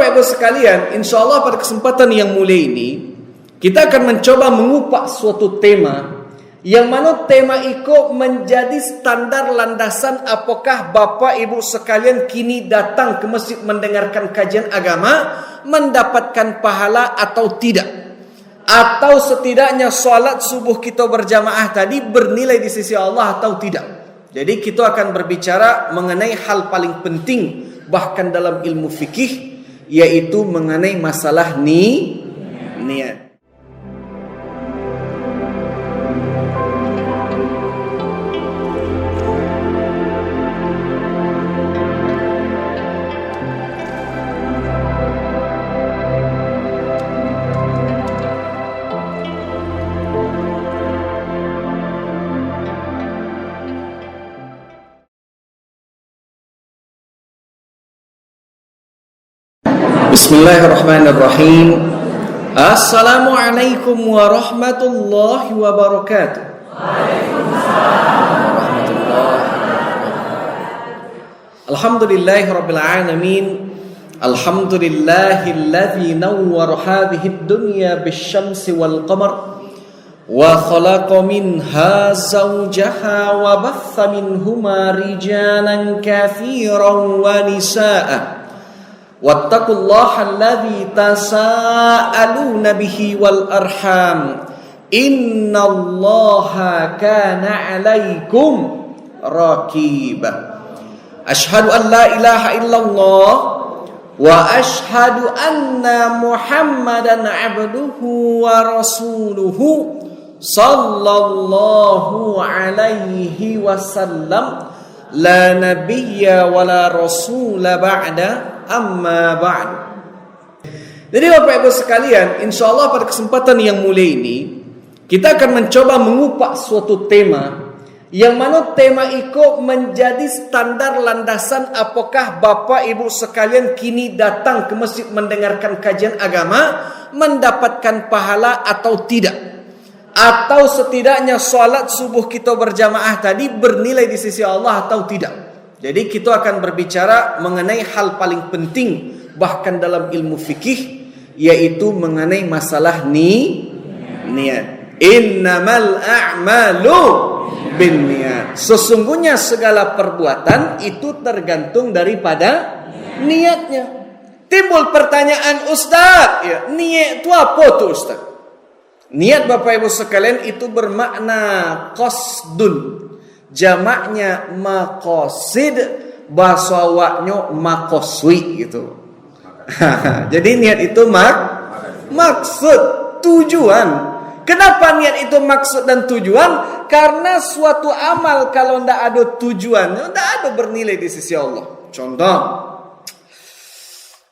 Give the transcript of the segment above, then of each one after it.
Bapak Ibu sekalian, insya Allah pada kesempatan yang mulia ini kita akan mencoba mengupas suatu tema yang mana tema itu menjadi standar landasan apakah Bapak Ibu sekalian kini datang ke masjid mendengarkan kajian agama mendapatkan pahala atau tidak, atau setidaknya solat subuh kita berjamaah tadi bernilai di sisi Allah atau tidak. Jadi kita akan berbicara mengenai hal paling penting bahkan dalam ilmu fikih, yaitu mengenai masalah niat. Bismillahirrahmanirrahim. Assalamualaikum warahmatullahi wabarakatuh. Alhamdulillahirabbil alamin. Alhamdulillahilladzi nawwara hadhihi ad-dunya bisyamsi wal qamar wa khalaqa minha zawjaha wa batha minhuma rijalan katsiran wa nisaa'a. Wattaqullaha alladzi tasaaluna bihi wal arham. Innallaha kana 'alaikum raqiba. Asyhadu an la ilaha illallah wa asyhadu anna Muhammadan 'abduhu wa rasuluhu sallallahu alaihi wasallam. La nabiyya wa la rasula ba'da. Amma ba'd. Jadi Bapak Ibu sekalian, insya Allah pada kesempatan yang mulia ini kita akan mencoba mengupas suatu tema yang mana tema itu menjadi standar landasan apakah Bapak Ibu sekalian kini datang ke masjid mendengarkan kajian agama mendapatkan pahala atau tidak, atau setidaknya solat subuh kita berjamaah tadi bernilai di sisi Allah atau tidak. Jadi kita akan berbicara mengenai hal paling penting bahkan dalam ilmu fikih, yaitu mengenai masalah niat. Innamal a'malu binniyat. Sesungguhnya segala perbuatan itu tergantung daripada niatnya. Timbul pertanyaan, Ustaz, ya, niat itu apa tuh Ustaz? Niat Bapak Ibu sekalian itu bermakna qasdun. Jamaknya maqasid, bahasa awaknya maqaswi gitu. Jadi niat itu maksud, tujuan. Kenapa niat itu maksud dan tujuan? Karena suatu amal kalau tidak ada tujuannya, tidak ada bernilai di sisi Allah. Contoh,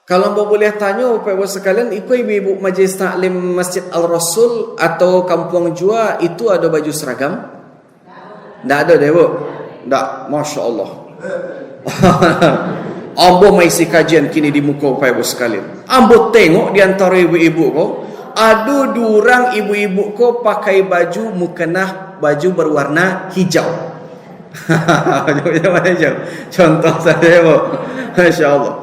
kalau boleh tanya Bapak Ibu sekalian, ibu-ibu Majelis Taklim Masjid Al-Rasul atau Kampung Jua itu ada baju seragam? Tak ada deh Bu. Tak, Masya Allah. Ambo maisi kajian kini di muka Bapak Ibu sekalian. Ambo tengok di antara ibu-ibu kau, ada durang ibu-ibu kau pakai baju mukenah, baju berwarna hijau. Contoh saja Bu. Masya Allah.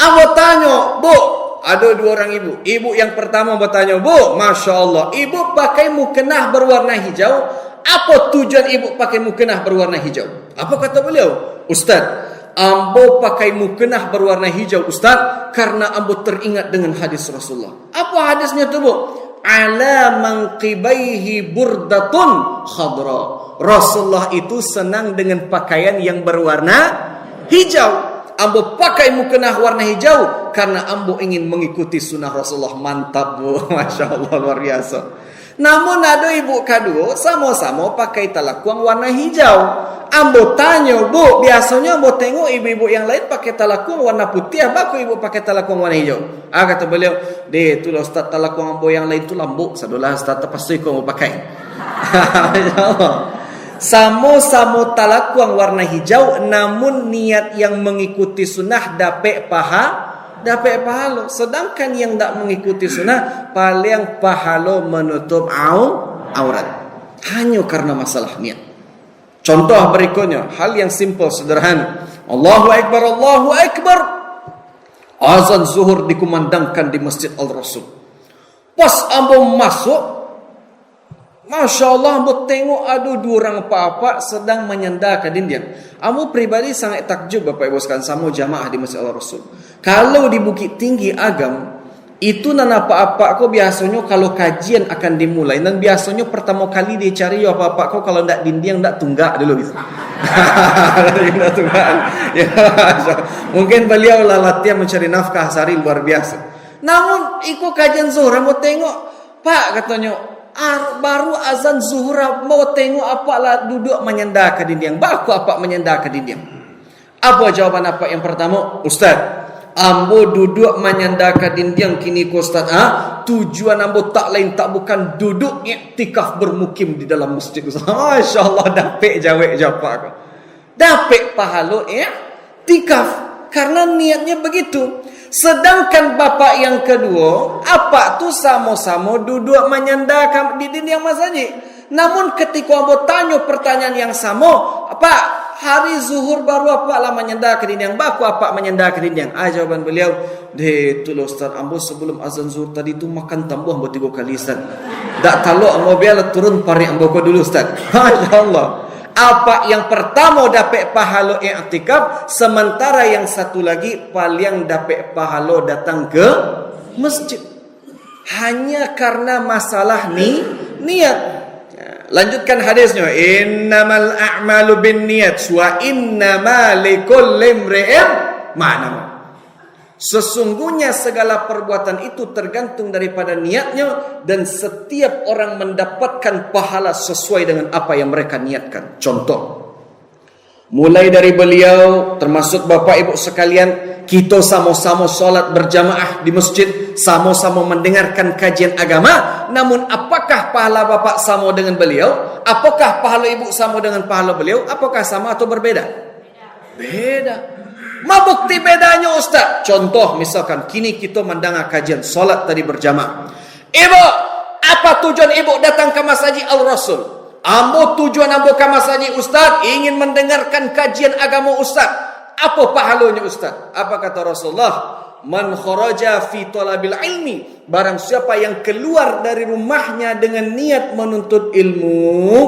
Ambo tanya, Bu, ada dua orang ibu. Ibu yang pertama bertanya, Bu, Masya Allah, ibu pakai mukenah berwarna hijau. Apa tujuan ibu pakai mukenah berwarna hijau? Apa kata beliau? Ustaz, ambo pakai mukenah berwarna hijau Ustaz karena ambo teringat dengan hadis Rasulullah. Apa hadisnya tu Bu? Ala manqibaihi burdatun khadra. Rasulullah itu senang dengan pakaian yang berwarna hijau. Ambo pakai mukenah warna hijau karena ambo ingin mengikuti sunnah Rasulullah. Mantap Bu, Masya Allah, luar biasa. Namun ada ibu kedua sama-sama pakai talakuang warna hijau. Ambo tanya, Bu, biasanya ambo tengok ibu-ibu yang lain pakai talakuang warna putih, apa aku ibu pakai talakuang warna hijau? Kata beliau, itulah Ustaz, talakuang ambo yang lain tu lambuk. Sadolah Ustaz, pasti kau mau pakai. Sama-sama talakuang warna hijau, namun niat yang mengikuti sunnah dapat pahala. Sedangkan yang tak mengikuti sunnah paling pahala menutup aurat. Hanya karena masalah niat. Contoh berikutnya, hal yang simple sederhana. Allahu Akbar, Allahu Akbar. Azan zuhur dikumandangkan di Masjid Al-Rasul. Pas ambo masuk, Masya Allah, ambo tengok ada dua orang papa sedang menyandarkan dinding. Ambo pribadi sangat takjub Bapak Ibu sekalian sama jamaah di Masjid Al-Rasul. Kalau di Bukit Tinggi Agam, itu nana apa-apa kau biasanya kalau kajian akan dimulai, dan biasanya pertama kali dia cari apa-apa kau kalau ndak dinding ndak tunggak dulu gitu. Ndak tunggak. Ya, mungkin beliau latihan mencari nafkah sehari luar biasa. Namun ikut kajian zuhur mau tengok, Pak katanya, baru azan zuhur mau tengok apa lah duduk menyandar ke dinding. Baku apa menyandar ke dinding? Apa jawaban apa yang pertama? Ustaz, ambo duduk menyandarkan dinding kini ko Ustaz. Tujuan ambo tak lain tak bukan duduk iktikaf bermukim di dalam masjid. Masya Allah, dapik jawab aku. Dapik pahala iktikaf karena niatnya begitu. Sedangkan bapak yang kedua, apa tu sama-sama duduk menyandarkan di dinding masjid. Namun ketika ambo tanya pertanyaan yang sama, apa hari zuhur baru apa lah menyandar ke dinding, baku apa menyandar ke dinding? Jawaban beliau, itulah Ustaz, ambo sebelum azan zuhur tadi tu makan tambah ambo 3 kali Ustaz. Tak tahu ambo biar turun pari ambo ko dulu Ustaz. Masya Allah. Apa yang pertama dapat pahala i'tikaf, sementara yang satu lagi paling dapat pahala datang ke masjid. Hanya karena masalah niat. Lanjutkan hadisnya, innamal a'malu binniyat wa innamal likulli imri'in ma nawa. Sesungguhnya segala perbuatan itu tergantung daripada niatnya, dan setiap orang mendapatkan pahala sesuai dengan apa yang mereka niatkan. Contoh, mulai dari beliau termasuk Bapak Ibu sekalian, kita sama-sama solat berjamaah di masjid, sama-sama mendengarkan kajian agama. Namun apakah pahala Bapak sama dengan beliau? Apakah pahala Ibu sama dengan pahala beliau? Apakah sama atau berbeda? Beda. Ma bukti bedanya Ustaz? Contoh misalkan kini kita mendengar kajian solat tadi berjamaah. Ibu, apa tujuan Ibu datang ke Masjid Al-Rasul? Ambo tujuan ambo ke Masjid Ustaz ingin mendengarkan kajian agama Ustaz. Apa pahalanya Ustaz? Apa kata Rasulullah? Man kharaja fi talabil ilmi, barang siapa yang keluar dari rumahnya dengan niat menuntut ilmu,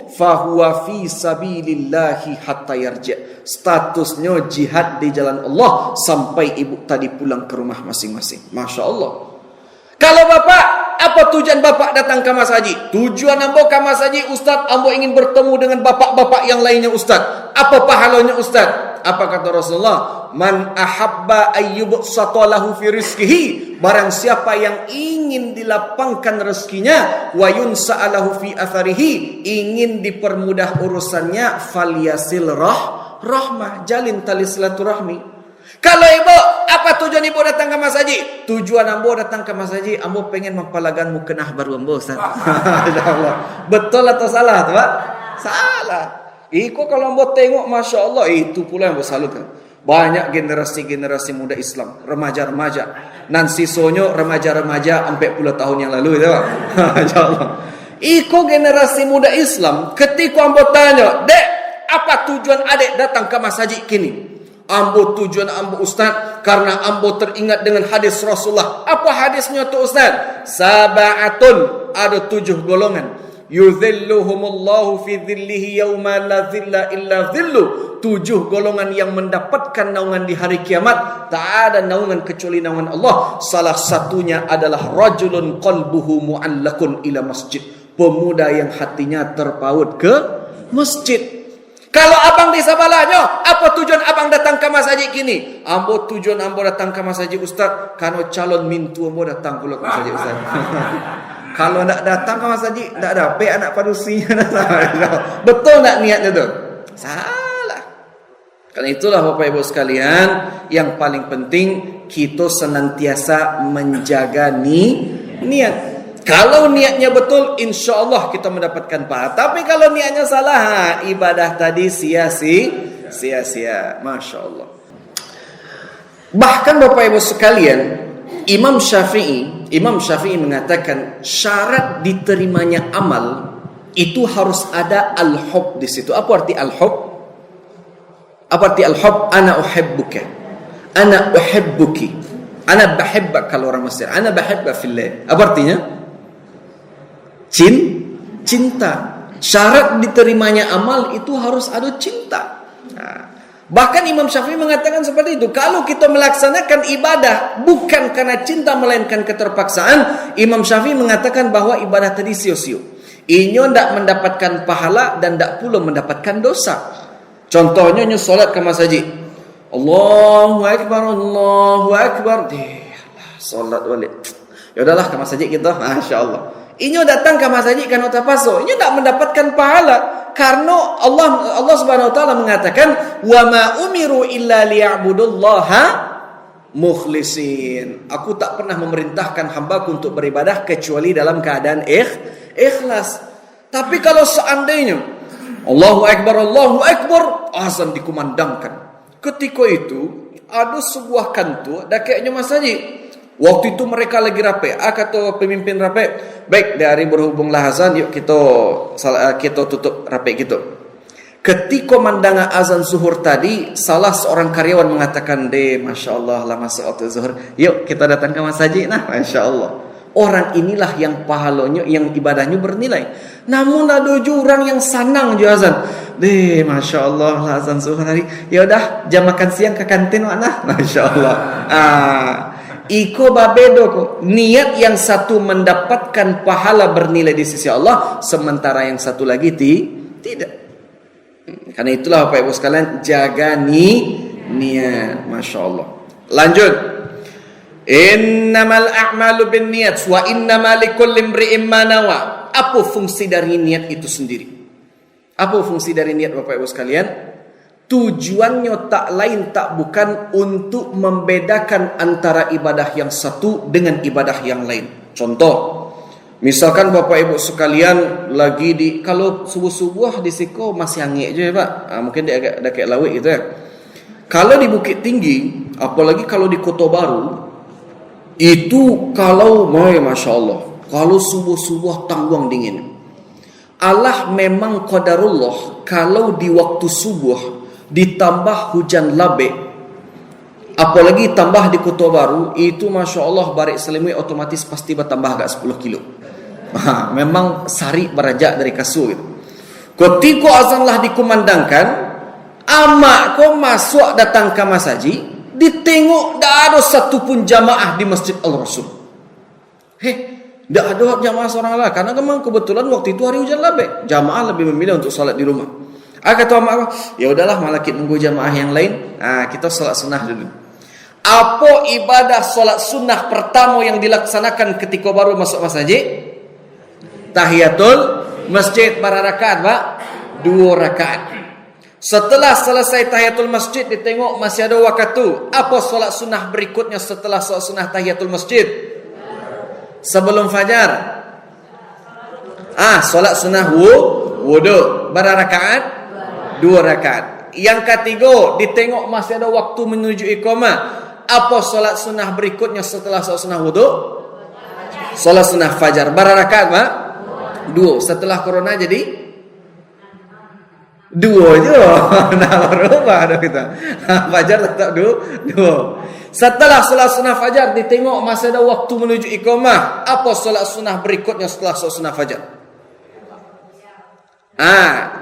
fahuwa fi sabilillahi hatta yarji', statusnya jihad di jalan Allah sampai ibu tadi pulang ke rumah masing-masing. Masya Allah. Kalau bapak, apa tujuan bapak datang ke masjid? Tujuan ambo ke masjid Ustaz, ambo ingin bertemu dengan bapak-bapak yang lainnya Ustaz. Apa pahalanya Ustaz? Apa kata Rasulullah? Man ahabba ayyubsata lahu fi rizqihi, barang siapa yang ingin dilapangkan rezekinya, wa yunsa'alahu fi atharihi, ingin dipermudah urusannya, falyasil rahmah, jalin tali silaturahmi. Kalau ibu, apa tujuan ibu datang ke masjid? Tujuan ambo datang ke masjid, ambo pengen mempalaganmu kenah baru ambo Ustaz. Betul atau salah tuh Pak? Salah. Iko kalau ambo tengok, Masya Allah, itu pula yang ambo salutkan. Banyak generasi-generasi muda Islam, remaja-remaja, nan sisonyo remaja-remaja 40 tahun yang lalu itu Pak. Masya Allah. Iko generasi muda Islam, ketika ambo tanya, dek, apa tujuan adik datang ke masjid kini? Ambo tujuan ambo Ustaz, karena ambo teringat dengan hadis Rasulullah. Apa hadisnya tu Ustaz? Sab'atun, ada 7 golongan. Yudhilluhumullahu fi dhillihi yawma la dhilla illa dhillu. 7 golongan yang mendapatkan naungan di hari kiamat. Tak ada naungan kecuali naungan Allah. Salah satunya adalah rajulun qalbuhu mu'allakun ila masjid, pemuda yang hatinya terpaut ke masjid. Kalau abang di sebelahnya, apa tujuan abang datang ke masjid kini? Ambo tujuan ambo datang ke masjid Ustaz, karena calon mintu ambo datang pula ke masjid Ustaz. Kalau nak datang ke masjid, tak dapat anak padusinya. Betul tak niatnya tu? Salah. Karena itulah Bapak Ibu sekalian, yang paling penting kita senantiasa menjaga niat. Kalau niatnya betul, insya Allah kita mendapatkan pahala. Tapi kalau niatnya salah, ibadah tadi sia-sia. Masya Allah. Bahkan Bapak Ibu sekalian, Imam Syafi'i mengatakan syarat diterimanya amal itu harus ada al-hub di situ. Apa arti al-hub? Apa arti al-hub? Ana uhibbuka, ana uhibbuki. Ana bahibbak, kalau orang Mesir. Ana bahibbak fillah. Apa artinya? Cinta. Syarat diterimanya amal itu harus ada cinta. Bahkan Imam Syafi'i mengatakan seperti itu. Kalau kita melaksanakan ibadah bukan karena cinta melainkan keterpaksaan, Imam Syafi'i mengatakan bahwa ibadah tadi sia-sia. Inyo tidak mendapatkan pahala dan tidak pula mendapatkan dosa. Contohnya nyo solat ke masjid. Allahu Akbar. Solat balik. Ya udahlah ke masjid kita. Masya Allah. Inyo datang ke masjid kan utapaso. Inyo tidak mendapatkan pahala karena Allah Subhanahu wa taala mengatakan wa ma umiru illa liya'budullaha mukhlisin. Aku tak pernah memerintahkan hambaku untuk beribadah kecuali dalam keadaan ikhlas. Tapi kalau seandainya Allahu Akbar, azan dikumandangkan. Ketika itu ada sebuah kantor dekatnya masjid. Waktu itu mereka lagi rapat. Kata pemimpin rapat, baik dari berhubunglah azan, yuk kita tutup rapat kita. Ketika mandangan azan zuhur tadi, salah seorang karyawan mengatakan, Masya Allah lah masuk waktu zuhur, yuk kita datang ke masjid. Nah, Masya Allah. Orang inilah yang pahalanya, yang ibadahnya bernilai. Namun ada orang yang sanang je azan. Masya Allah lah azan zuhur tadi. Ya udah, jam makan siang ke kantin mana? Masya Allah. Iko babedo ko. Niat yang satu mendapatkan pahala bernilai di sisi Allah, sementara yang satu lagi tidak. Karena itulah Bapak Ibu sekalian, jaga niat. Masya Allah. Lanjut. Innamal a'malu binniyat wa innamal likulli imri'in ma nawa. Apa fungsi dari niat itu sendiri? Apa fungsi dari niat Bapak Ibu sekalian? Tujuannya tak lain tak bukan untuk membedakan antara ibadah yang satu dengan ibadah yang lain. Contoh, misalkan Bapak Ibu sekalian lagi kalau subuh-subuh di Siko masih angin aja ya Pak. Mungkin dia agak kayak lawik gitu ya. Kalau di Bukit Tinggi, apalagi kalau di Kota Baru, itu kalau Masya Allah, kalau subuh-subuh tangguang dingin. Allah memang qadarullah, kalau di waktu subuh ditambah hujan labik, apalagi tambah di Kota Baru, itu Masya Allah barik selimut otomatis pasti bertambah agak 10 kilo. Memang sari berajak dari kasur gitu. Ketika azanlah dikumandangkan, amak kau masuk datang ke masjid, ditengok tak ada satupun jamaah di Masjid Al-Rasul. Tak ada jamaah seorang lah, karena memang kebetulan waktu itu hari hujan labik. Jamaah lebih memilih untuk salat di rumah. Kata mak, ya udahlah malah kita nunggu jamaah yang lain. Kita salat sunnah dulu. Apa ibadah salat sunnah pertama yang dilaksanakan ketika baru masuk masjid? Tahiyatul masjid. Berapa rakaat, Pak? 2 rakaat. Setelah selesai tahiyatul masjid, ditengok masih ada waktu. Apa salat sunnah berikutnya setelah salat sunnah tahiyatul masjid? Sebelum fajar. Salat sunnah wudu. Berapa rakaat? 2 rakaat. Yang ketiga, ditengok masih ada waktu menuju iqamah. Apa salat sunnah berikutnya setelah salat sunnah wudu? Salat sunnah fajar. Berapa rakaat, Pak? 2. Setelah corona jadi 2 je. Nah, berubah dah kita. Fajar tetap 2. Setelah salat sunnah fajar, ditengok masih ada waktu menuju iqamah. Apa salat sunnah berikutnya setelah salat sunnah fajar?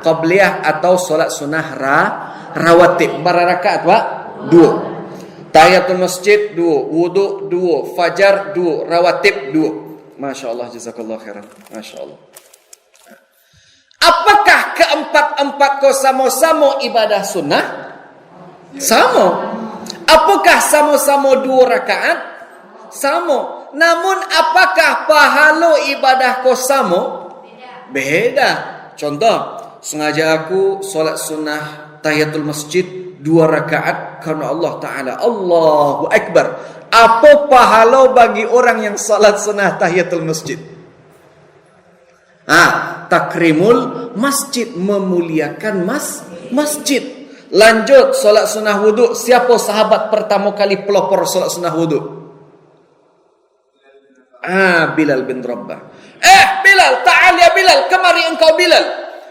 Qabliyah atau solat sunnah rawatib. Berapa rakaat, Pak? 2. Tahiyatul masjid 2, wudu 2, fajar 2, rawatib 2. Masya Allah, jazakallah khairan. Masya Allah. Apakah keempat-empat kau sama-sama ibadah sunnah? Sama. Apakah sama-sama 2 rakaat? Sama. Namun apakah pahala ibadah kau sama? Beda. Contoh, sengaja aku solat sunnah tahiyatul masjid 2 rakaat karena Allah Ta'ala. Allahu Akbar. Apa pahala bagi orang yang solat sunnah tahiyatul masjid? Takrimul masjid, memuliakan masjid. Lanjut, solat sunnah wudu. Siapa sahabat pertama kali pelopor solat sunnah wudu? Bilal bin Rabah. Bilal, ta'al ya Bilal, kemari engkau Bilal.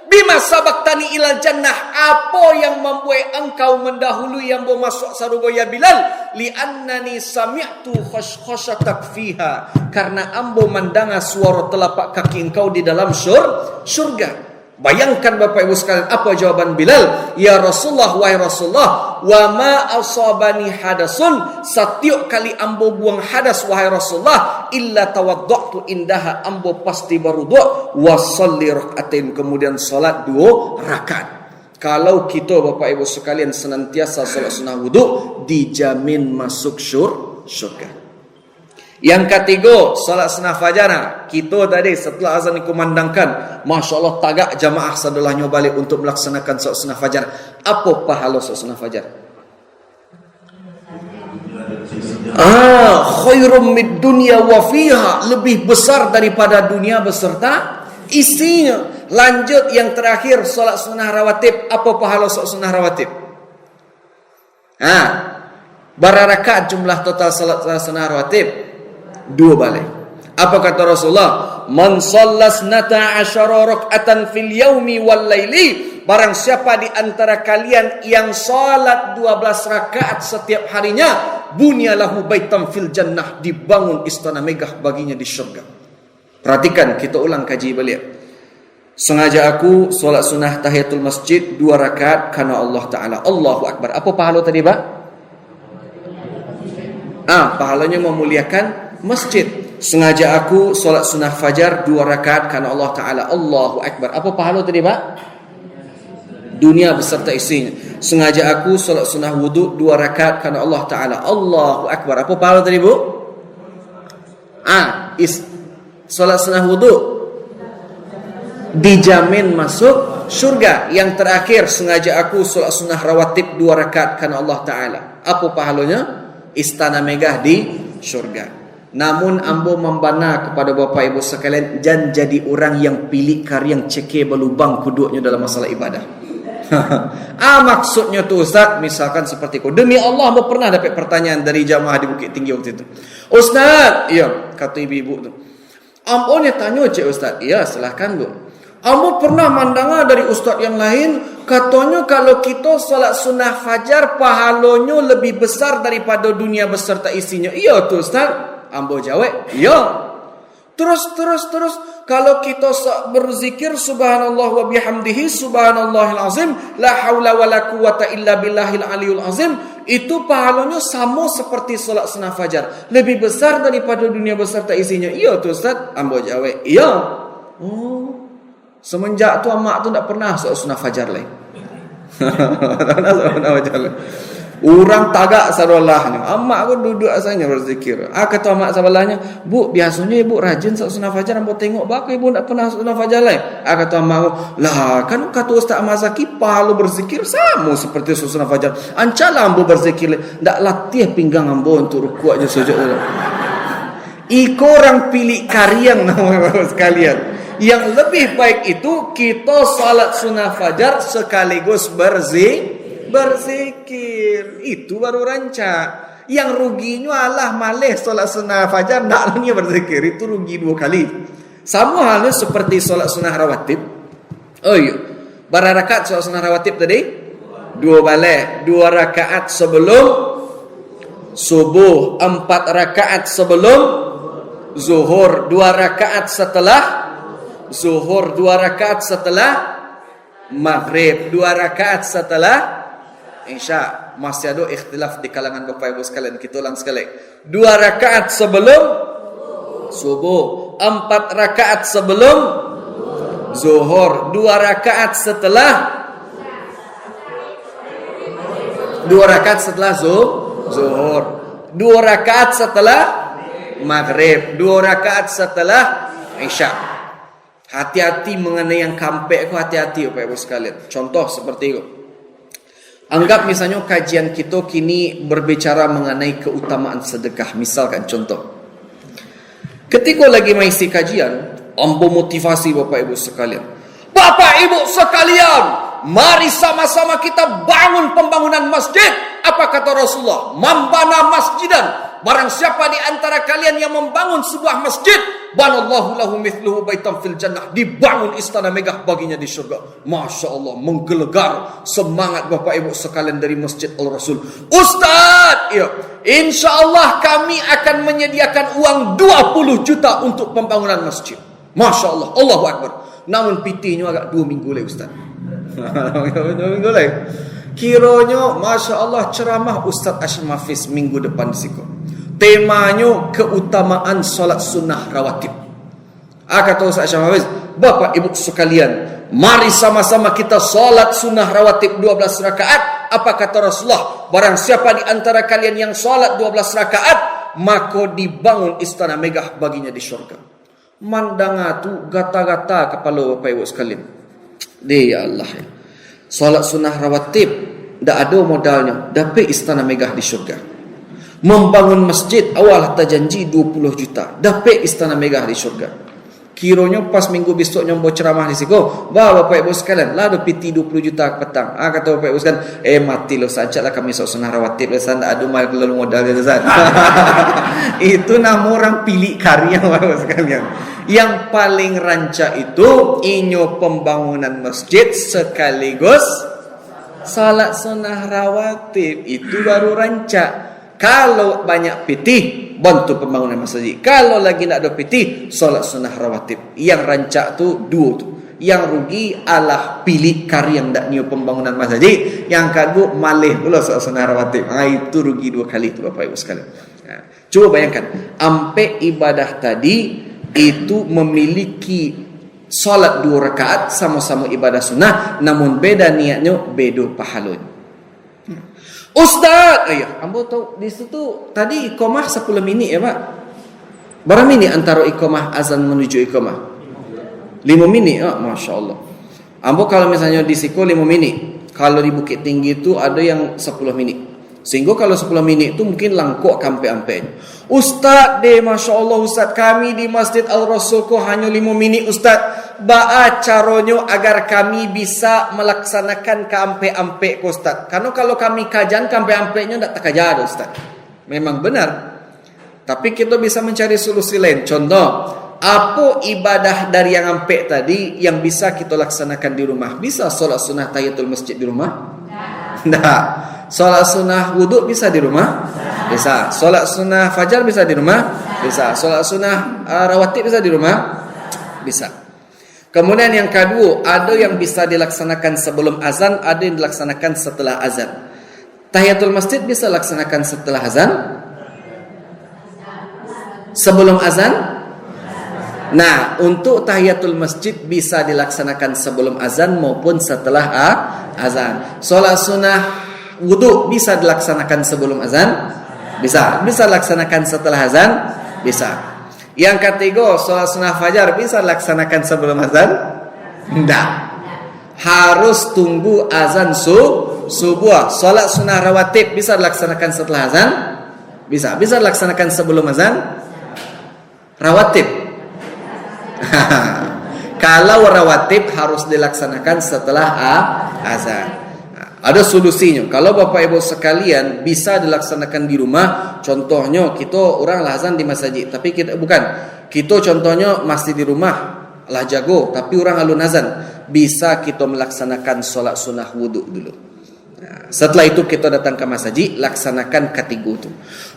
Bima sabaktani ilal jannah, apa yang membuat engkau mendahului ambo masuk surga ya Bilal? Li'annani sami'tu khashkhashatak fiha, karena ambo mendengar suara telapak kaki engkau di dalam surga. Bayangkan Bapak Ibu sekalian, apa jawaban Bilal? Ya Rasulullah, wahai Rasulullah, wa ma asabani hadasun, setiap kali ambo buang hadas wahai Rasulullah, illa tawaddatu indaha, ambo pasti berwudu, wa shalli rakaatain, kemudian salat 2 rakaat. Kalau kita Bapak Ibu sekalian senantiasa salat sunnah wudu, dijamin masuk syurga. Yang ketiga, salat sunnah fajar. Kita tadi setelah azan dikumandangkan, Masya Allah tagak jamaah sadalahnya balik untuk melaksanakan salat sunnah fajar. Apa pahala salat sunnah fajar? Khairum mid dunya wa fiha, lebih besar daripada dunia beserta isinya. Lanjut yang terakhir, salat sunnah rawatib. Apa pahala salat sunnah rawatib? Berapa rakaat jumlah total salat sunnah rawatib? 2 balik. Apa kata Rasulullah? Man sallas nata asyara rak'atan fil yaumi wal laili, barang siapa di antara kalian yang salat 12 rakaat setiap harinya, bunyalahu baitam fil jannah, dibangun istana megah baginya di syurga. Perhatikan, kita ulang kaji balik. Sengaja aku salat sunnah tahiyatul masjid 2 rakaat karena Allah Ta'ala. Allahu Akbar. Apa pahala tadi, Pak? Pahalanya memuliakan masjid. Sengaja aku solat sunnah fajar 2 rakaat karena Allah Ta'ala. Allahu Akbar. Apa pahala tadi, Pak? Dunia beserta isinya. Sengaja aku solat sunnah wudu 2 rakaat karena Allah Ta'ala. Allahu Akbar. Apa pahala tadi, Bu? Solat sunnah wudu dijamin masuk surga. Yang terakhir, sengaja aku solat sunnah rawatib 2 rakaat karena Allah Ta'ala. Apa pahalanya? Istana megah di surga. Namun ambo membana kepada Bapak Ibu sekalian, jangan jadi orang yang pilih yang cekeh berlubang kuduknya dalam masalah ibadah. Maksudnya tu Ustaz, misalkan seperti itu. Demi Allah, ambo pernah dapat pertanyaan dari jamaah di Bukit Tinggi waktu itu. Ustaz, iya, kata ibu-ibu tu. Ambo ni tanya cik Ustaz, iya silahkan Bu. Ambo pernah mandanga dari ustaz yang lain, katanya kalau kita salat sunnah fajar pahalanya lebih besar daripada dunia beserta isinya. Iya tu Ustaz. Ambo jawab, ya. Terus kalau kita berzikir subhanallah wa bihamdihi subhanallahil azim, la haula wala quwata illa billahil aliyul azim, itu pahalanya sama seperti salat sunnah fajar, lebih besar daripada dunia beserta isinya. Iya tu Ustaz. Ambo jawab, iya. Semenjak tu amak tu tak pernah salat sunnah fajar lain. Tak pernah salat sunnah fajar lain. Orang tagak sarolahnya. Amak aku duduk asalnya berzikir. Kata amak sebelahnya, Bu, biasanya ibu rajin salat sunnah fajar, ambo tengok bak ibu tak pernah sunnah fajar lain. Kata amak aku, lah kan kata Ustaz Ahmad Zaki pahala berzikir sama seperti sunnah fajar. Ancalah ambo berzikir, ndak latih pinggang ambo untuk rukuk aja sujud. Iko orang pilih karyang nama sekalian. Yang lebih baik itu kita salat sunnah fajar sekaligus berzikir. Itu baru rancak. Yang ruginya Allah malih solat sunnah fajar, nak lagi berzikir, itu rugi 2 kali. Sama halnya seperti solat sunnah rawatib. Oh iya, berapa rakaat solat sunnah rawatib tadi? 2 balik. 2 rakaat sebelum subuh, 4 rakaat sebelum zuhur, 2 rakaat setelah zuhur, 2 rakaat setelah maghrib, 2 rakaat setelah Isya. Masih ada ikhtilaf di kalangan Bapak Ibu sekalian. Kita ulang sekali. 2 rakaat sebelum subuh, 4 rakaat sebelum zuhur, 2 rakaat setelah 2 rakaat setelah zuhur, 2 rakaat setelah maghrib, 2 rakaat setelah Isya. Hati-hati mengenai yang kampek, hati-hati Bapak Ibu sekalian. Contoh seperti itu. Anggap misalnya kajian kita kini berbicara mengenai keutamaan sedekah. Misalkan contoh, ketika lagi mengisi kajian, ambo motivasi Bapak Ibu sekalian. Bapak Ibu sekalian, mari sama-sama kita bangun pembangunan masjid. Apa kata Rasulullah? Man bana masjidan barang siapa di antara kalian yang membangun sebuah masjid, banallahu lahu mithluhu baitan fil jannah, dibangun istana megah baginya di surga. Masya Allah, menggelegar semangat Bapak Ibu sekalian dari Masjid Al-Rasul. Ustaz, ya, insya Allah kami akan menyediakan uang 20 juta untuk pembangunan masjid. Masya Allah, Allahu Akbar. Namun PT-nya agak 2 minggu lagi Ustaz. 2 minggu lagi. Kiranya Masya Allah ceramah Ustaz Ashim Hafiz minggu depan di situ. Temanya keutamaan solat sunnah rawatib. Kata Ustaz Ashim Hafiz, Bapak Ibu sekalian, mari sama-sama kita solat sunnah rawatib 12 rakaat. Apa kata Rasulullah? Barang siapa di antara kalian yang solat 12 rakaat, maka dibangun istana megah baginya di syurga. Mandanga tu gata-gata kepala Bapak Ibu sekalian. Ya Allah ya. Solat sunnah rawatib tak ada modalnya, dapat istana megah di syurga. Membangun masjid awal terjanji 20 juta, dapat istana megah di syurga. Kiranya pas minggu besok nyombo ceramah di situ, Bapak Ibu sekalian, lah ada PT 20 juta ke petang. Kata Bapak Ibu sekalian, mati lo saja lah kami solat sunnah rawatib, lah tak ada lalu modal dia Ustaz. Itu nama orang pilih karya Bapak Ibu sekalian. Yang paling rancak itu inyo pembangunan masjid sekaligus salat sunnah rawatib. Itu baru rancak. Kalau banyak PT, bantu pembangunan masjid. Kalau lagi nak ada PT, salat sunnah rawatib. Yang rancak tu dua tu. Yang rugi adalah pilih karya yang tak nyo pembangunan masjid. Yang kedua malih pula salat sunnah rawatib. Itu rugi 2 kali tu Bapak Ibu sekalian. Coba bayangkan, ampe ibadah tadi itu memiliki solat 2 rakaat, sama-sama ibadah sunnah, namun beda niatnya, beda pahalanya. Ustaz, ambo tahu di situ tadi iqamah 10 minit ya Pak. Berapa minit antara iqamah azan menuju iqamah? 5 minit. Masya Allah. Ambo kalau misalnya di Siko 5 minit, kalau di Bukit Tinggi itu ada yang 10 minit. Sehingga kalau 10 minit itu mungkin langkuk kampe-ampe. Ustaz deh, Masya Allah Ustaz, kami di Masjid Al-Rasul kok hanya 5 minit Ustaz. Ba'a caronyo agar kami bisa melaksanakan kampe-ampe Ustaz. Karena kalau kami kajian kampe-ampenya tak terkajar Ustaz. Memang benar. Tapi kita bisa mencari solusi lain. Contoh, apa ibadah dari yang ampe tadi yang bisa kita laksanakan di rumah? Bisa solat sunnah tahiyatul masjid di rumah? Tidak. Solat sunnah wuduk bisa di rumah? Bisa. Solat sunnah fajar bisa di rumah? Bisa. Solat sunnah rawatib bisa di rumah? Bisa. Kemudian yang kedua, ada yang bisa dilaksanakan sebelum azan, ada yang dilaksanakan setelah azan. Tahiyatul masjid bisa laksanakan setelah azan? Sebelum azan? Nah, untuk tahiyatul masjid bisa dilaksanakan sebelum azan maupun setelah azan. Solat sunnah wudu bisa dilaksanakan sebelum azan? Bisa. Bisa dilaksanakan setelah azan? Bisa. Yang ketiga, solat sunnah fajar bisa dilaksanakan sebelum azan? Tidak. Harus tunggu azan subuh. Solat sunnah rawatib bisa dilaksanakan setelah azan? Bisa. Bisa dilaksanakan sebelum azan? Rawatib. Kalau rawatib harus dilaksanakan setelah azan. Ada solusinya. Kalau Bapak Ibu sekalian bisa dilaksanakan di rumah, contohnya kita orang lah azan di masjid, tapi kita bukan. Kita contohnya masih di rumah lah jago, tapi orang alun azan. Bisa kita melaksanakan solat sunnah wudu dulu. Nah, setelah itu kita datang ke masjid, laksanakan ketiga itu.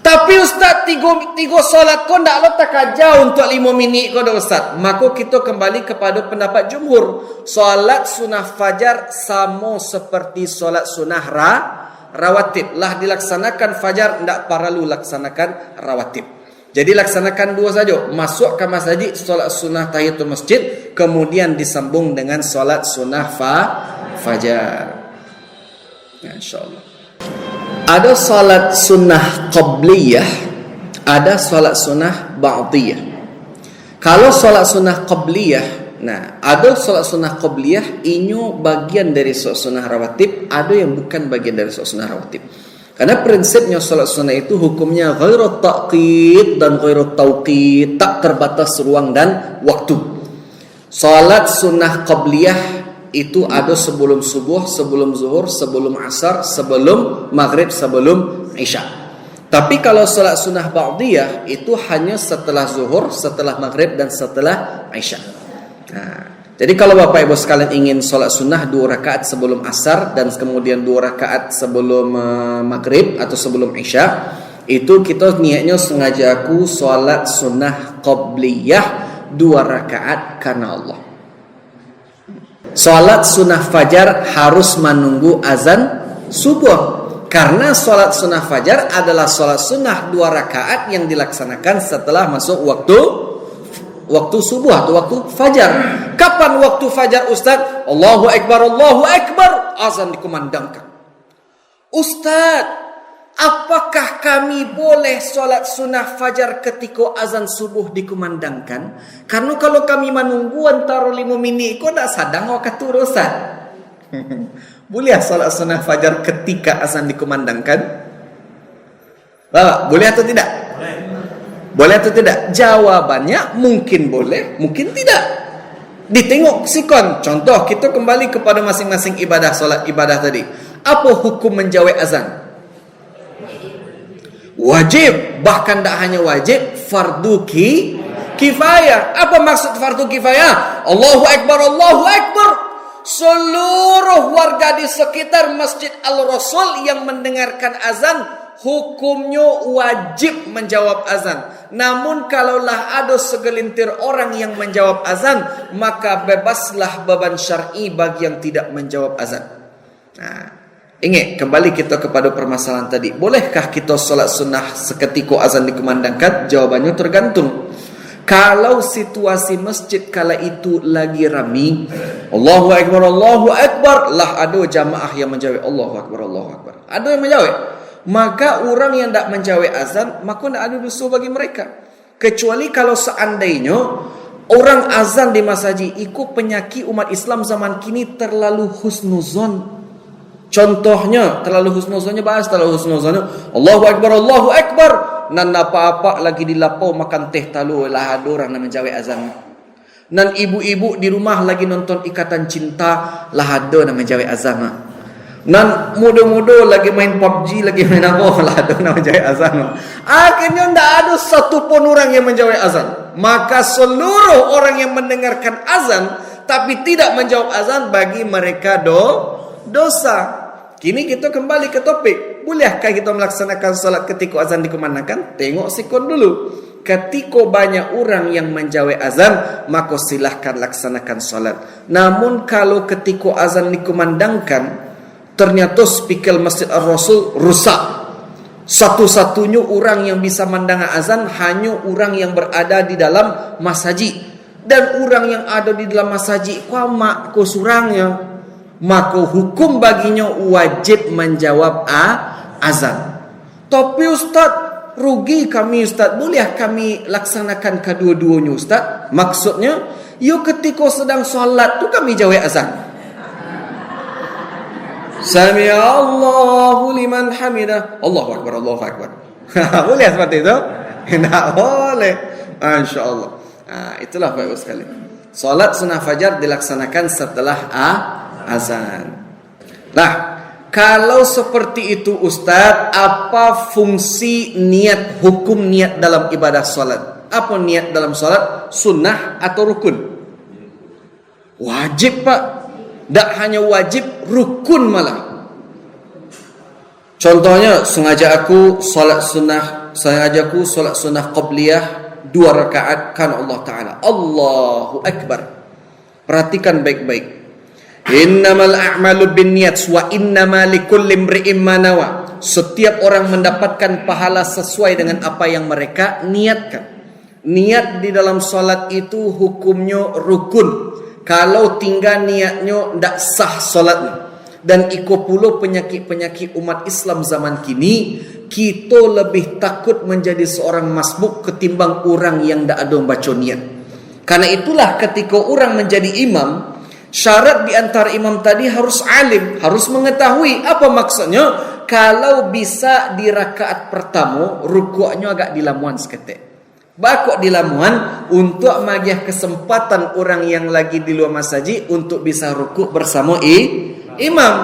Tapi Ustaz, tiga solat kau tak letak aja untuk 5 minit kau dah Ustaz. Maka kita kembali kepada pendapat jumhur. Solat sunnah fajar sama seperti solat sunnah rawatib. Lah dilaksanakan fajar, tidak perlu laksanakan rawatib. Jadi laksanakan 2 saja. Masuk ke masjid, solat sunnah tahiyatul masjid, kemudian disambung dengan solat sunnah fajar. InsyaAllah. Ada solat sunnah qabliyah, ada solat sunnah ba'diyah. Kalau solat sunnah qabliyah, nah ada solat sunnah qabliyah inyo bagian dari solat sunnah rawatib, ada yang bukan bagian dari solat sunnah rawatib. Karena prinsipnya solat sunnah itu hukumnya ghairu taqid dan ghairu tauqid, tak terbatas ruang dan waktu. Solat sunnah qabliyah itu ada sebelum subuh, sebelum zuhur, sebelum asar, sebelum maghrib, sebelum isya. Tapi kalau solat sunnah ba'diyah itu hanya setelah zuhur, setelah maghrib dan setelah isya. Jadi kalau Bapak Ibu sekalian ingin solat sunnah 2 rakaat sebelum asar dan kemudian 2 rakaat sebelum maghrib atau sebelum isya, itu kita niatnya sengaja aku solat sunnah qabliyah 2 rakaat karena Allah. Solat sunnah fajar harus menunggu azan subuh. Karena solat sunnah fajar adalah solat sunnah 2 rakaat yang dilaksanakan setelah masuk waktu subuh atau waktu fajar. Kapan waktu fajar, Ustaz? Allahu Akbar, azan dikumandangkan. Ustaz, apakah kami boleh solat sunnah fajar ketika azan subuh dikumandangkan? Karena kalau kami menunggu antara 5 minit, kau tak sadang waktu tu, Ustaz. Boleh solat sunnah fajar ketika azan dikumandangkan? Boleh atau tidak? Boleh atau tidak? Jawabannya mungkin boleh, mungkin tidak. Ditengok sikon. Contoh, kita kembali kepada masing-masing ibadah, solat ibadah tadi. Apa hukum menjawab azan? Wajib. Bahkan tak hanya wajib, fardu kifayah. Apa maksud fardu kifayah? Allahu Akbar. Seluruh warga di sekitar Masjid Al-Rasul yang mendengarkan azan, hukumnya wajib menjawab azan. Namun kalaulah ada segelintir orang yang menjawab azan, maka bebaslah beban syar'i bagi yang tidak menjawab azan. Ingat, kembali kita kepada permasalahan tadi. Bolehkah kita solat sunnah seketika azan dikumandangkan? Jawabannya tergantung. Kalau situasi masjid kala itu lagi rami, Allahu Akbar, lah ada jamaah yang menjawab Allahu Akbar. Ada yang menjawab. Maka orang yang tak menjawab azan, maka tak ada dosa bagi mereka. Kecuali kalau seandainya orang azan di masjid ikut penyakit umat Islam zaman kini terlalu husnuzon. Contohnya, terlalu husnuzonnya bahas, terlalu husnuzonnya Allahu Akbar. Nan apa-apa lagi di lapau makan teh talu lah ada orang nak menjawab azan. Nan ibu-ibu di rumah lagi nonton Ikatan Cinta lah ada nak menjawab azan. Nan muda-muda lagi main PUBG, lagi main apa lah ada nak menjawab azan. Akhirnya tak ada satu pun orang yang menjawab azan. Maka seluruh orang yang mendengarkan azan tapi tidak menjawab azan, bagi mereka dosa. Kini kita kembali ke topik. Bolehkah kita melaksanakan salat ketika azan dikumandangkan? Tengok sikon dulu. Ketika banyak orang yang menjawab azan, maka silahkan laksanakan salat. Namun kalau ketika azan dikumandangkan, ternyata speaker Masjid Al-Rasul rusak. Satu-satunya orang yang bisa mendengar azan hanya orang yang berada di dalam masjid. Dan orang yang ada di dalam masjid, kuamak kurangnya, maka hukum baginya wajib menjawab azan. Tapi Ustaz, rugi kami Ustaz. Boleh kami laksanakan kedua-duanya Ustaz? Maksudnya, ketika sedang solat tu kami jawab azan. Sami Allahu liman hamidah. Allahu Akbar. Boleh seperti itu? Tak boleh. Masya Allah. Itulah Bapak Ibu sekalian. Solat sunnah fajar dilaksanakan setelah azan. Nah, kalau seperti itu Ustaz, apa fungsi niat, hukum niat dalam ibadah solat? Apa niat dalam solat? Sunnah atau rukun? Wajib Pak. Tak hanya wajib, rukun malah. Contohnya, sengaja aku solat sunnah qabliyah 2 rakaat kan Allah Ta'ala. Allahu Akbar. Perhatikan baik-baik. Innamal a'malu binniyat wa innama likulli imri'in ma nawa. Setiap orang mendapatkan pahala sesuai dengan apa yang mereka niatkan. Niat di dalam solat itu hukumnya rukun. Kalau tinggal niatnya tidak sah solatnya. Dan ikut pula penyakit-penyakit umat Islam zaman kini, kita lebih takut menjadi seorang masbuk ketimbang orang yang tidak ada baca niat. Karena itulah ketika orang menjadi imam, syarat di antara imam tadi harus alim, harus mengetahui apa maksudnya. Kalau bisa di rakaat pertama rukuknya agak dilamuan seketik. Bakok dilamuan untuk magiah kesempatan orang yang lagi di luar masjid untuk bisa rukuk bersama imam.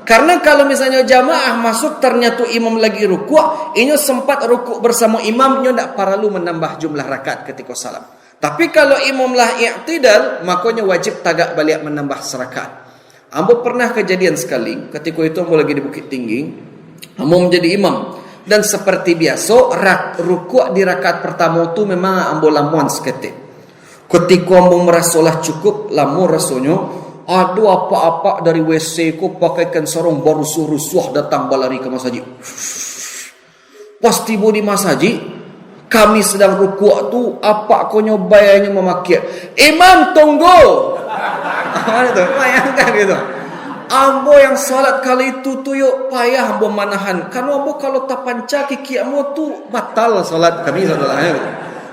Karena kalau misalnya jamaah masuk ternyata imam lagi rukuk, inyo sempat rukuk bersama imam, inyo tak perlu menambah jumlah rakaat ketika salam. Tapi kalau imam lah i'tidal, makanya wajib tagak balik menambah serakaat. Ambo pernah kejadian sekali, ketika itu ambo lagi di Bukit Tinggi, ambo menjadi imam. Dan seperti biasa, rukuk di rakaat pertama itu memang ambo lamuan seketik. Ketika ambo merasalah cukup, lamu rasanya, aduh apa-apa dari WC ku pakaikan sarung barusuh-rusuh datang balari ke masjid. Pas tiba di masjid, kami sedang rukuk tu, apa kau nyobayanya memakai? Imam tunggu. Mana tu? Bayangkan gitu. Ambo yang salat kali itu tu yuk payah ambo manahan. Karena ambo kalau tak panca kiki ambo tu batal salat kami saudara.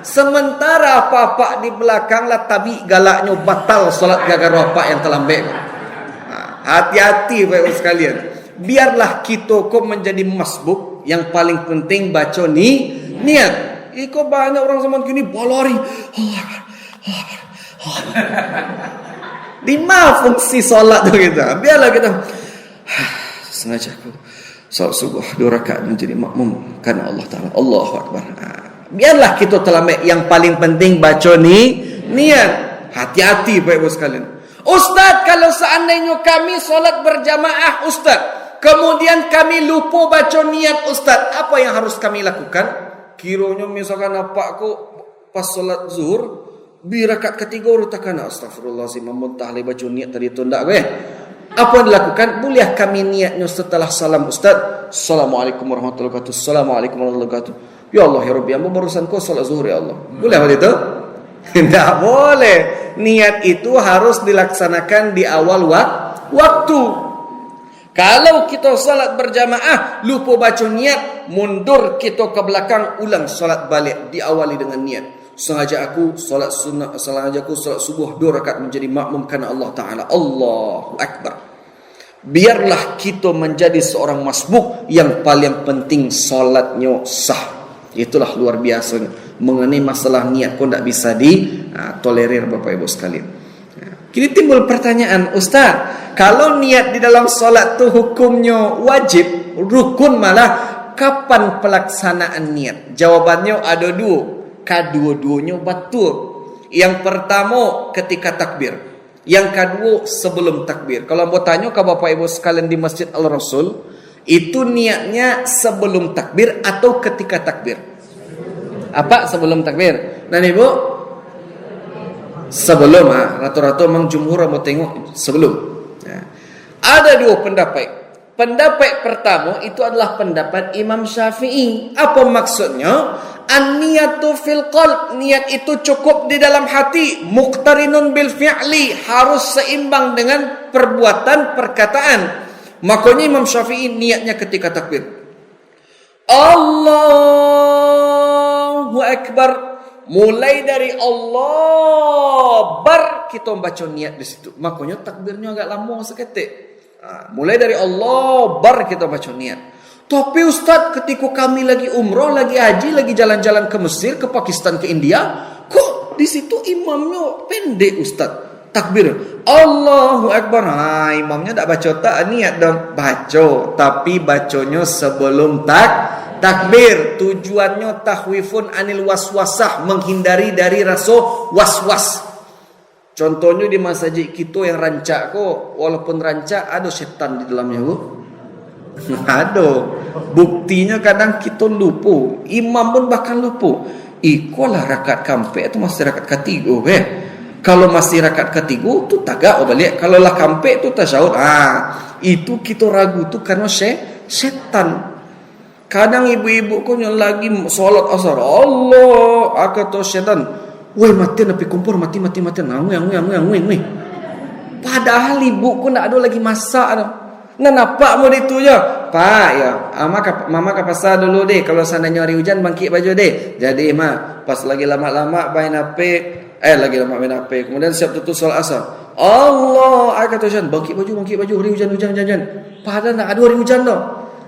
Sementara apa-apa di belakang lah tabi galaknya batal salat gara-gara apa yang terlambat. Hati-hati baik sekalian. Biarlah kita kok menjadi masbuk, yang paling penting baca niat. Iko banyak orang zaman kini bolori. Di mana fungsi solat tu kita? Biarlah kita sengaja aku solat subuh 2 rakaat menjadi makmum karena Allah Taala. Allahu Akbar. Biarlah kita terlambat, yang paling penting baca niat. Hati-hati Bapak Ibu sekalian. Ustaz, kalau seandainya kami solat berjamaah Ustaz, kemudian kami lupa baca niat Ustaz, apa yang harus kami lakukan? Kiranya misalkan apa aku pas solat zuhur di rakaat ketiga urutakan astagfirullahalazim muntah le baca niat tadi tu ndak gue. Apa yang dilakukan? Boleh kami niatnya setelah salam Ustaz, Assalamualaikum warahmatullahi wabarakatuh. Assalamualaikum warahmatullahi wabarakatuh. Ya Allah ya Rabbi, ambo barusan kau salat zuhur ya Allah. Boleh hal itu? Tidak boleh. Niat itu harus dilaksanakan di awal waktu. Kalau kita salat berjamaah lupa baca niat, mundur kita ke belakang, ulang salat balik, diawali dengan niat. Sengaja aku salat sunnah, sengaja aku salat subuh 2 rakaat menjadi makmum karena Allah Taala. Allahu Akbar. Biarlah kita menjadi seorang masbuk, yang paling penting salatnya sah. Itulah luar biasa mengenai masalah niat, kau tidak bisa ditolerir Bapak Ibu sekalian. Kini timbul pertanyaan, Ustaz, kalau niat di dalam solat tu hukumnya wajib, rukun malah, kapan pelaksanaan niat? Jawabannya ada 2. Kedua-duanya betul. Yang pertama ketika takbir, yang kedua sebelum takbir. Kalau mau tanya ke Bapak Ibu sekalian di Masjid Al-Rasul, itu niatnya sebelum takbir atau ketika takbir? Apa sebelum takbir? Nah Ibu, sebelum. Rata-rata memang jumhur mau tengok sebelum. Ada 2 pendapat. Pendapat pertama itu adalah pendapat Imam Syafi'i. Apa maksudnya? An-niyatu fil qalb, niat itu cukup di dalam hati, muqtarinun bil fi'li, harus seimbang dengan perbuatan, perkataan. Makanya Imam Syafi'i niatnya ketika takbir, Allahu Akbar, mulai dari Allah bar kita baca niat di situ. Makanya takbirnya agak lama seketik. Mulai dari Allah bar kita baca niat. Tapi Ustaz, ketika kami lagi umrah, lagi haji, lagi jalan-jalan ke Mesir, ke Pakistan, ke India, kok di situ imamnya pendek Ustaz? Takbir Allahu Akbar. Imamnya tak baca tak niat dong. Baca, tapi bacanya sebelum takbir. Tujuannya tahwifun anil waswasah, menghindari dari rasa was-was. Contohnya di masjid kita yang rancak kok, walaupun rancak ada setan di dalamnya Bu. Ada. Buktinya kadang kita lupa, imam pun bahkan lupa. Ikolah rakaat kampe itu masih rakaat ketiga Kalau masih rakaat ketiga tu tagak balik. Kalau lah kampe tu tasyahud. Itu kita ragu tu karena setan. Kadang ibu-ibu ko yang lagi solat asar, Allah akato setan. Woi mati napi kumpul mati ngwe. Padahal ibu ko nak ada lagi masak dah. Nah nampak mau itu je. Pak ya, mama ke pasar dulu deh. Kalau seandainya hari hujan bangkit baju deh. Jadi pas lagi lama-lama main HP, lagi lama main HP. Kemudian siap tutup solat asar. Allah kata hujan, bangkit baju hari hujan. Padahal tak ada hari hujan dah.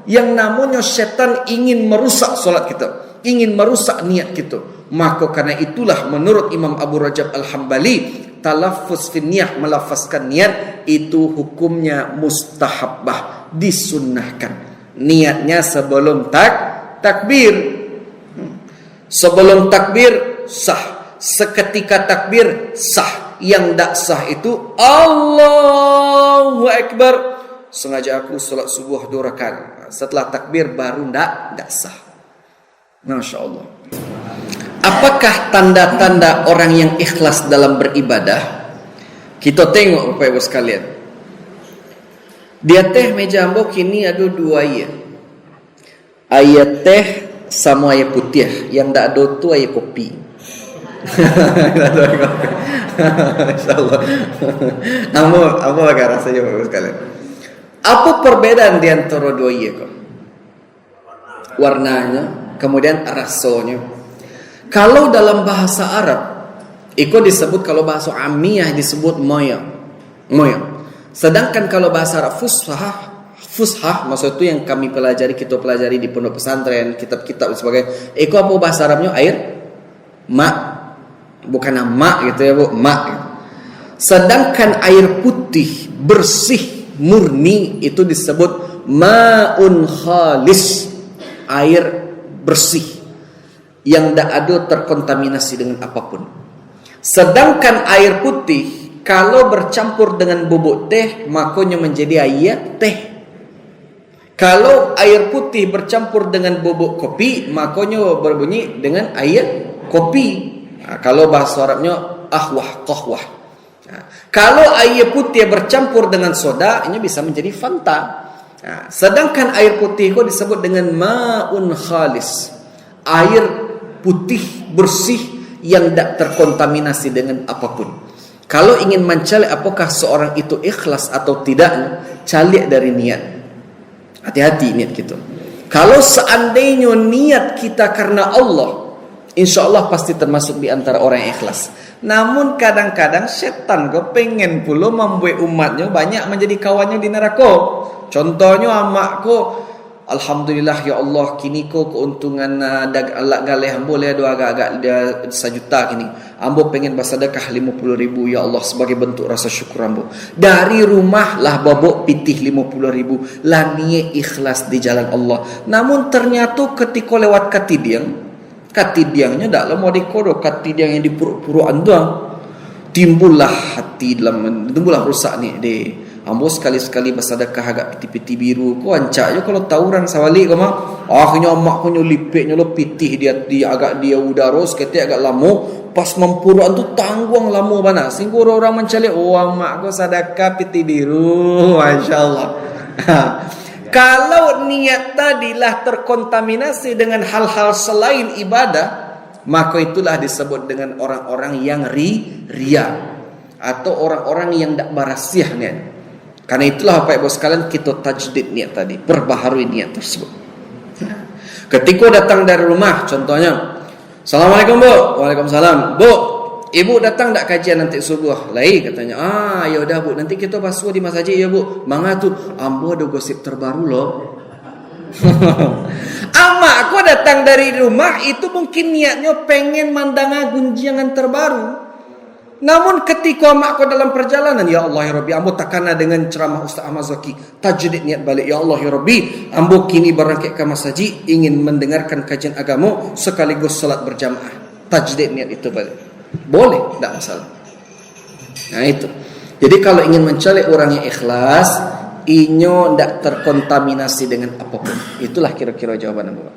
Yang namanya syaitan ingin merusak solat kita, ingin merusak niat kita. Maka karena itulah menurut Imam Abu Rajab Al-Hambali, talaffuz fi niyah, melafazkan niat itu hukumnya mustahabbah, disunnahkan. Niatnya sebelum takbir. Sebelum takbir sah, seketika takbir sah. Yang tak sah itu Allahu Akbar, sengaja aku solat subuh 2 rakaat, setelah takbir baru tak sah. Masya Allah. Apakah tanda-tanda orang yang ikhlas dalam beribadah? Kita tengok Bapak Ibu sekalian. Dia teh meja ambo kini ada 2 ayat. Ayat teh sama ayat putih. Yang tak ada tu ayat kopi. Insyaallah. Ambo agak rasanya Bapak Ibu sekalian. Apa perbedaan di antara 2 ayat kok? Warnanya, kemudian rasanya. Kalau dalam bahasa Arab, itu disebut, kalau bahasa Amiyah disebut moya. Sedangkan kalau bahasa Arab fushah, maksud itu yang kita pelajari di pondok pesantren, kitab-kitab dan sebagainya. Itu apa bahasa Arabnya? Air ma'. Bukan ma' gitu ya Bu, ma'. Sedangkan air putih, bersih, murni itu disebut ma'un khalis. Air bersih yang tak ada terkontaminasi dengan apapun. Sedangkan air putih kalau bercampur dengan bubuk teh, makanya menjadi air teh. Kalau air putih bercampur dengan bubuk kopi, makanya berbunyi dengan air kopi. Kalau bahasa Arabnya qahwah. Kalau air putih bercampur dengan soda, ini bisa menjadi Fanta. Sedangkan air putih itu disebut dengan ma'un khalis. Air putih bersih yang tak terkontaminasi dengan apapun. Kalau ingin mencari apakah seorang itu ikhlas atau tidak, cari dari niat. Hati-hati niat kita. Kalau seandainya niat kita karena Allah, insya Allah pasti termasuk di antara orang yang ikhlas. Namun kadang-kadang setan kau pengen pula membuat umatnya banyak menjadi kawannya di neraka. Contohnya amakku, alhamdulillah ya Allah, kini ko keuntungan alak galeh ambo le ada agak-agak dia 1 juta kini. Ambo pengen bersedekah 50.000 ya Allah sebagai bentuk rasa syukur ambo. Dari rumah lah babok pitih 50.000 lah niat ikhlas di jalan Allah. Namun ternyata ketika lewat katidiangnya dak lama dikodo katidiang yang di puruk-purukan doang. Timbullah rusak ni de. Ambo sekali-sekali bersedekah agak piti-piti biru. Kau ancak je kalau tahu orang sawali kau mah. Akhirnya mak kau nyolipeknya lo pitih dia agak dia udara seketik agak lama. Pas mempuruan tu tanggung lama bana. Sehingga orang mencari, oh mak kau sedekah piti biru. Masya Allah. Kalau niat tadilah terkontaminasi dengan hal-hal selain ibadah, maka itulah disebut dengan orang-orang yang ria atau orang-orang yang tak barasiah niat. Karena itulah Bapak Ibu sekalian kita tajdid niat tadi, perbaharui niat tersebut. Ketika datang dari rumah, contohnya, Assalamualaikum Bu, Waalaikumsalam. Bu, Ibu datang tak kajian nanti subuh? Lai katanya. Ya udah Bu, nanti kita basuh di masjid ya Bu. Mangga tu, ambo ada gosip terbaru loh. Ama aku datang dari rumah itu mungkin niatnya pengen mandang gunjangan terbaru. Namun ketika mak aku dalam perjalanan, ya Allah ya Rabbi, ambo takana dengan ceramah Ustaz Ahmad Zaki, tajdid niat balik, ya Allah ya Rabbi, ambo kini berangkat ke masjid ingin mendengarkan kajian agama sekaligus salat berjamaah. Tajdid niat itu balik. Boleh, tak masalah. Nah itu. Jadi kalau ingin mencari orang yang ikhlas, inyo tidak terkontaminasi dengan apapun. Itulah kira-kira jawaban Abu.